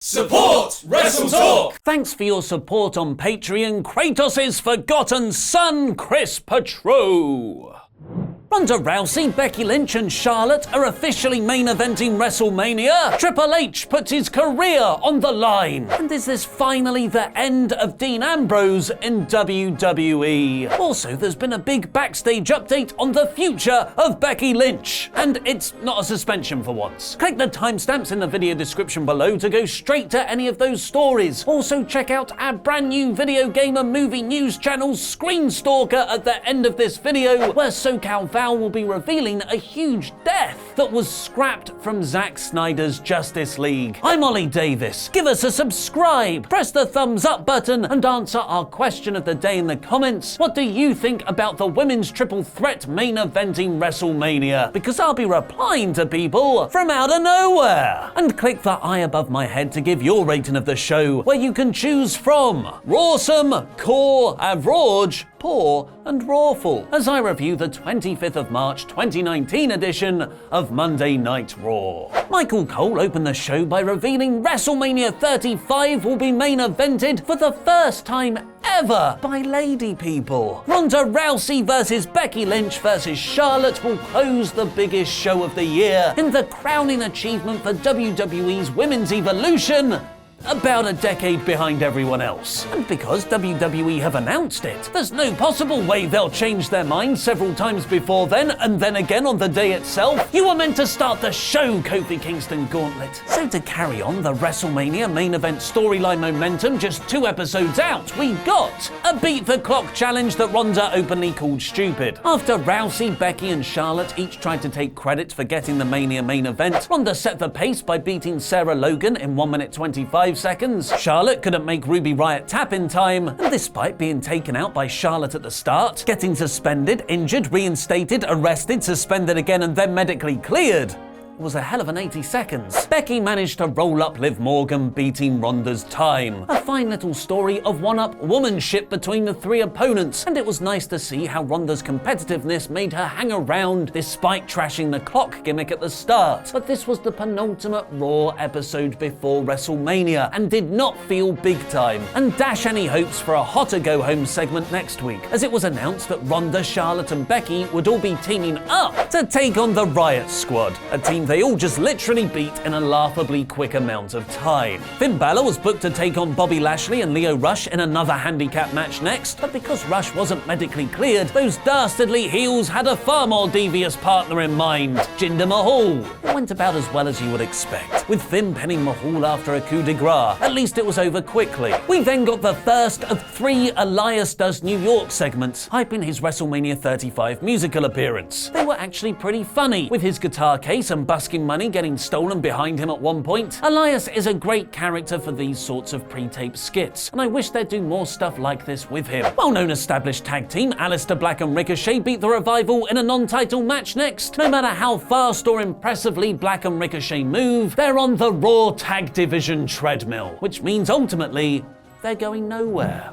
Support WrestleTalk! Thanks for your support on Patreon, Kratos' forgotten son, Chris Petro. Ronda Rousey, Becky Lynch and Charlotte are officially main eventing WrestleMania. Triple H puts his career on the line. And is this finally the end of Dean Ambrose in WWE? Also, there's been a big backstage update on the future of Becky Lynch. And it's not a suspension for once. Click the timestamps in the video description below to go straight to any of those stories. Also, check out our brand new video game and movie news channel, Screen Stalker, at the end of this video, where SoCal Val will be revealing a huge death that was scrapped from Zack Snyder's Justice League. I'm Ollie Davis. Give us a subscribe, press the thumbs up button, and answer our question of the day in the comments. What do you think about the women's triple threat main eventing WrestleMania? Because I'll be replying to people from out of nowhere. And click the eye above my head to give your rating of the show, where you can choose from Rawsome, Core, Average, Poor, and Rawful, as I review the 25th of March 2019 edition of Monday Night Raw. Michael Cole opened the show by revealing WrestleMania 35 will be main evented for the first time ever by lady people. Ronda Rousey versus Becky Lynch versus Charlotte will close the biggest show of the year in the crowning achievement for WWE's women's evolution, about a decade behind everyone else. And because WWE have announced it, there's no possible way they'll change their mind several times before then, and then again on the day itself. You were meant to start the show, Kofi Kingston Gauntlet. So to carry on the WrestleMania main event storyline momentum just 2 episodes out, we got a Beat the Clock challenge that Ronda openly called stupid. After Rousey, Becky and Charlotte each tried to take credit for getting the Mania main event, Ronda set the pace by beating Sarah Logan in 1 minute 25 seconds. Charlotte couldn't make Ruby Riott tap in time, and despite being taken out by Charlotte at the start, getting suspended, injured, reinstated, arrested, suspended again, and then medically cleared, was a hell of an 80 seconds. Becky managed to roll up Liv Morgan, beating Ronda's time. A fine little story of one-up womanship between the 3 opponents, and it was nice to see how Ronda's competitiveness made her hang around despite trashing the clock gimmick at the start. But this was the penultimate Raw episode before WrestleMania, and did not feel big time, and dash any hopes for a hotter go-home segment next week, as it was announced that Ronda, Charlotte and Becky would all be teaming up to take on the Riott Squad, a team they all just literally beat in a laughably quick amount of time. Finn Balor was booked to take on Bobby Lashley and Lio Rush in another handicap match next, but because Rush wasn't medically cleared, those dastardly heels had a far more devious partner in mind, Jinder Mahal. It went about as well as you would expect, with Finn pinning Mahal after a coup de grace. At least it was over quickly. We then got the first of 3 Elias Does New York segments, hyping his WrestleMania 35 musical appearance. They were actually pretty funny, with his guitar case and busking money getting stolen behind him at one point. Elias is a great character for these sorts of pre-taped skits, and I wish they'd do more stuff like this with him. Well-known established tag team Aleister Black and Ricochet beat the Revival in a non-title match next. No matter how fast or impressively Black and Ricochet move, they're on the Raw Tag Division treadmill, which means ultimately they're going nowhere.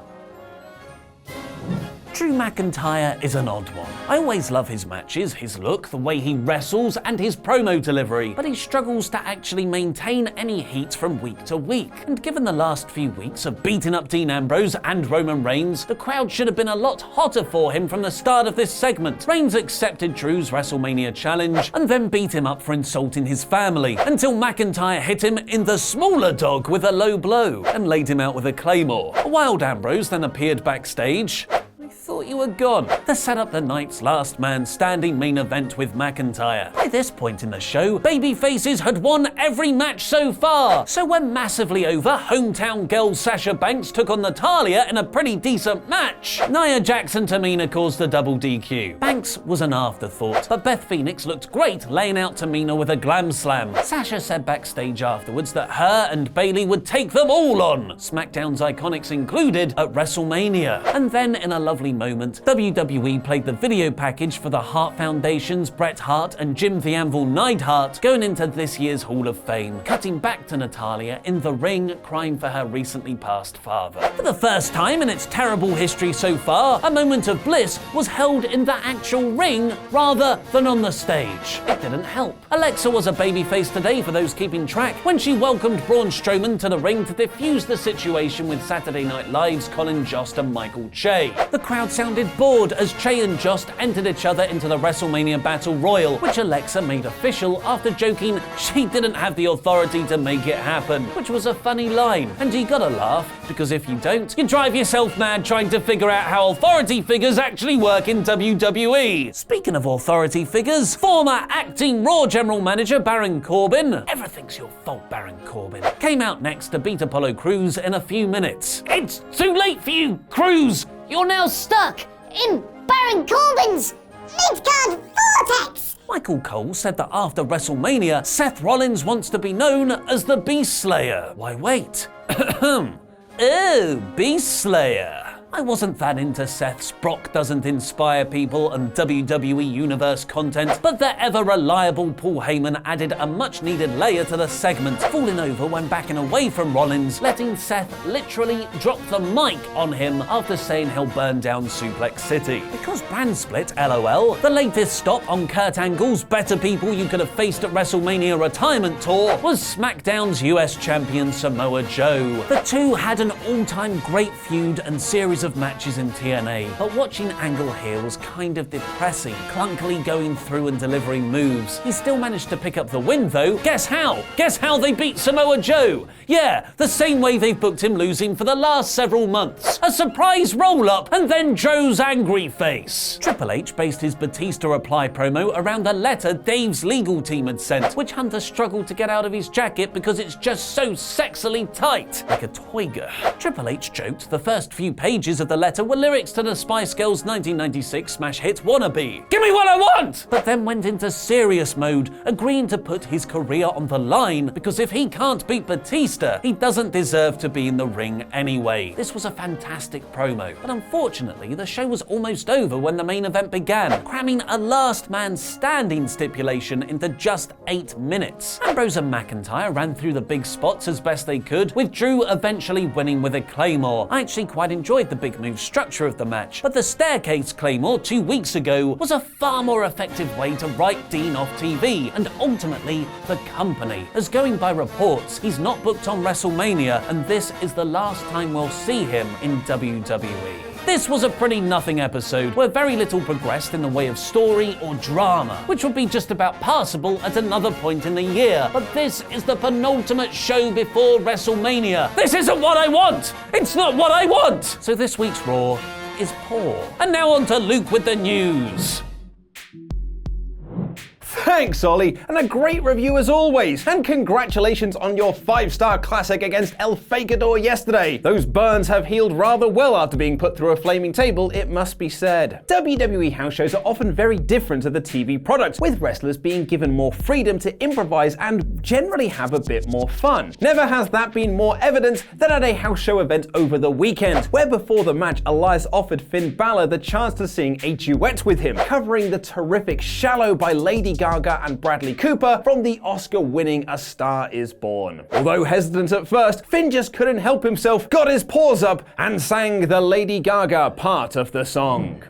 Drew McIntyre is an odd one. I always love his matches, his look, the way he wrestles, and his promo delivery, but he struggles to actually maintain any heat from week to week. And given the last few weeks of beating up Dean Ambrose and Roman Reigns, the crowd should have been a lot hotter for him from the start of this segment. Reigns accepted Drew's WrestleMania challenge and then beat him up for insulting his family, until McIntyre hit him in the smaller dog with a low blow and laid him out with a claymore. A wild Ambrose then appeared backstage. Thought you were gone, to set up the night's last man standing main event with McIntyre. By this point in the show, babyfaces had won every match so far, so we're massively over. Hometown girl Sasha Banks took on Natalya in a pretty decent match. Nia Jackson Tamina caused the double DQ. Banks was an afterthought, but Beth Phoenix looked great laying out Tamina with a glam slam. Sasha said backstage afterwards that her and Bayley would take them all on, SmackDown's Iconics included, at WrestleMania. And then in a lovely moment moment, WWE played the video package for the Hart Foundation's Bret Hart and Jim the Anvil Neidhart going into this year's Hall of Fame, cutting back to Natalya in the ring crying for her recently passed father. For the first time in its terrible history so far, a moment of bliss was held in the actual ring rather than on the stage. It didn't help. Alexa was a babyface today for those keeping track when she welcomed Braun Strowman to the ring to defuse the situation with Saturday Night Live's Colin, Jost and Michael Che. The crowd sounded bored as Che and Jost entered each other into the WrestleMania Battle Royal, which Alexa made official after joking she didn't have the authority to make it happen, which was a funny line. And you gotta laugh, because if you don't, you drive yourself mad trying to figure out how authority figures actually work in WWE. Speaking of authority figures, former acting Raw General Manager Baron Corbin, everything's your fault Baron Corbin, came out next to beat Apollo Crews in a few minutes. It's too late for you, Crews! You're now stuck in Baron Corbin's mid-card vortex! Michael Cole said that after WrestleMania, Seth Rollins wants to be known as the Beast Slayer. Why wait? Oh, Beast Slayer. I wasn't that into Seth's Brock doesn't inspire people and WWE Universe content, but the ever-reliable Paul Heyman added a much-needed layer to the segment, falling over when backing away from Rollins, letting Seth literally drop the mic on him after saying he'll burn down Suplex City. Because brand split, LOL, the latest stop on Kurt Angle's Better People You Could Have Faced at WrestleMania retirement tour was SmackDown's US champion Samoa Joe. The two had an all-time great feud and series of matches in TNA, but watching Angle here was kind of depressing, clunkily going through and delivering moves. He still managed to pick up the win though. Guess how? Guess how they beat Samoa Joe? Yeah, the same way they've booked him losing for the last several months. A surprise roll-up and then Joe's angry face. Triple H based his Batista reply promo around a letter Dave's legal team had sent, which Hunter struggled to get out of his jacket because it's just so sexily tight, like a toiga. Triple H joked the first few pages of the letter were lyrics to the Spice Girls' 1996 smash hit Wannabe. Give me what I want! But then went into serious mode, agreeing to put his career on the line because if he can't beat Batista, he doesn't deserve to be in the ring anyway. This was a fantastic promo, but unfortunately the show was almost over when the main event began, cramming a last man standing stipulation into just 8 minutes. Ambrose and McIntyre ran through the big spots as best they could, with Drew eventually winning with a Claymore. I actually quite enjoyed the big move structure of the match, but the staircase Claymore 2 weeks ago was a far more effective way to write Dean off TV and ultimately the company. As going by reports, he's not booked on WrestleMania and this is the last time we'll see him in WWE. This was a pretty nothing episode where very little progressed in the way of story or drama, which would be just about passable at another point in the year. But this is the penultimate show before WrestleMania. This isn't what I want! It's not what I want! So this week's Raw is poor. And now on to Luke with the news. Thanks, Ollie, and a great review as always. And congratulations on your 5-star classic against El Fagador yesterday. Those burns have healed rather well after being put through a flaming table, it must be said. WWE house shows are often very different to the TV product, with wrestlers being given more freedom to improvise and generally have a bit more fun. Never has that been more evident than at a house show event over the weekend, where before the match, Elias offered Finn Balor the chance to sing a duet with him, covering the terrific Shallow by Lady Gaga and Bradley Cooper from the Oscar-winning A Star Is Born. Although hesitant at first, Finn just couldn't help himself, got his paws up, and sang the Lady Gaga part of the song.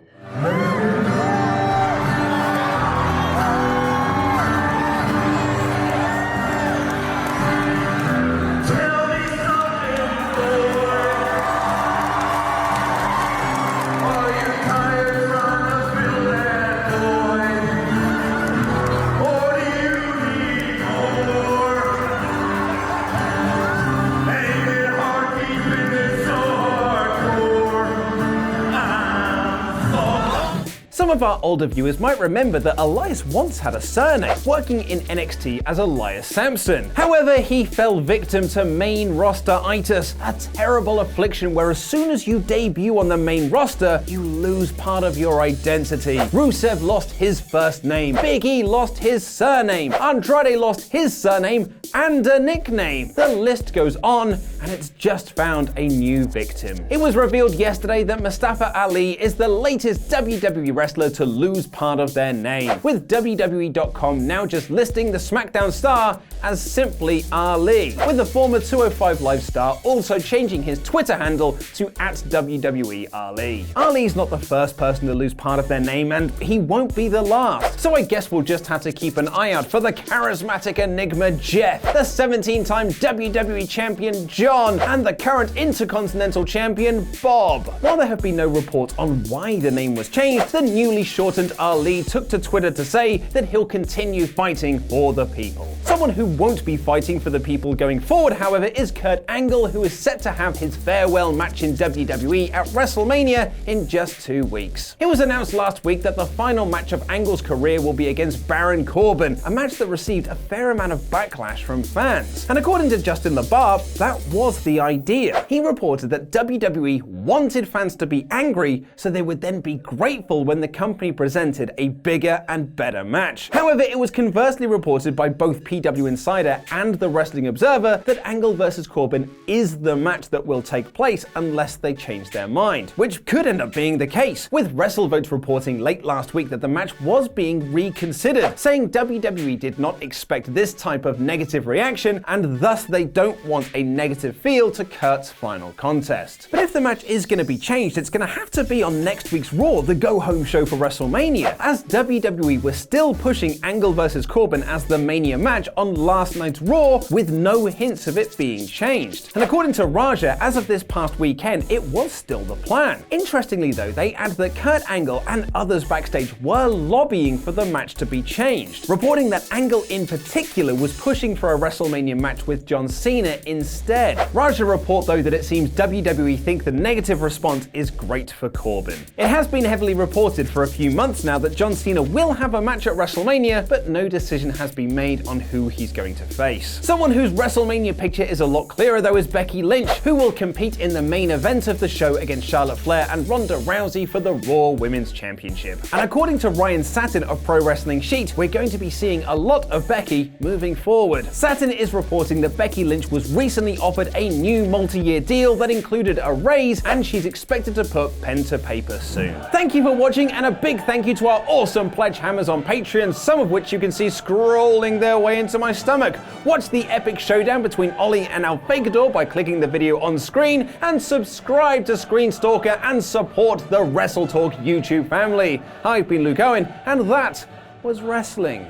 Some of our older viewers might remember that Elias once had a surname, working in NXT as Elias Sampson. However, he fell victim to main roster-itis, a terrible affliction where as soon as you debut on the main roster, you lose part of your identity. Rusev lost his first name, Big E lost his surname, Andrade lost his surname, and a nickname. The list goes on, and it's just found a new victim. It was revealed yesterday that Mustafa Ali is the latest WWE wrestler to lose part of their name, with WWE.com now just listing the SmackDown star as simply Ali, with the former 205 Live star also changing his Twitter handle to @WWE Ali. Ali's not the first person to lose part of their name, and he won't be the last, so I guess we'll just have to keep an eye out for the charismatic enigma Jeff, the 17-time WWE champion John, and the current Intercontinental champion Bob. While there have been no reports on why the name was changed, the newly shortened Ali took to Twitter to say that he'll continue fighting for the people. Someone who won't be fighting for the people going forward, however, is Kurt Angle, who is set to have his farewell match in WWE at WrestleMania in just 2 weeks. It was announced last week that the final match of Angle's career will be against Baron Corbin, a match that received a fair amount of backlash from fans. And according to Justin LaBarbe, that was the idea. He reported that WWE wanted fans to be angry so they would then be grateful when the company presented a bigger and better match. However, it was conversely reported by both PW Insider and the Wrestling Observer that Angle vs Corbin is the match that will take place unless they change their mind, which could end up being the case, with WrestleVote reporting late last week that the match was being reconsidered, saying WWE did not expect this type of negative reaction and thus they don't want a negative feel to Kurt's final contest. But if the match is going to be changed, it's going to have to be on next week's Raw, the go-home show for WrestleMania, as WWE were still pushing Angle vs Corbin as the Mania match on last night's Raw with no hints of it being changed. And according to Raja, as of this past weekend, it was still the plan. Interestingly though, they add that Kurt Angle and others backstage were lobbying for the match to be changed, reporting that Angle in particular was pushing for a WrestleMania match with John Cena instead. Raja report though that it seems WWE think the negative response is great for Corbin. It has been heavily reported for a few months now that John Cena will have a match at WrestleMania, but no decision has been made on who he's going to face. Someone whose WrestleMania picture is a lot clearer though is Becky Lynch, who will compete in the main event of the show against Charlotte Flair and Ronda Rousey for the Raw Women's Championship. And according to Ryan Satin of Pro Wrestling Sheet, we're going to be seeing a lot of Becky moving forward. Satin is reporting that Becky Lynch was recently offered a new multi-year deal that included a raise, and she's expected to put pen to paper soon. Thank you for watching, and a big thank you to our awesome pledge hammers on Patreon, some of which you can see scrolling their way into my stomach. Watch the epic showdown between Ollie and Alfagador by clicking the video on screen, and subscribe to Screen Stalker and support the WrestleTalk YouTube family. I've been Luke Owen, and that was wrestling.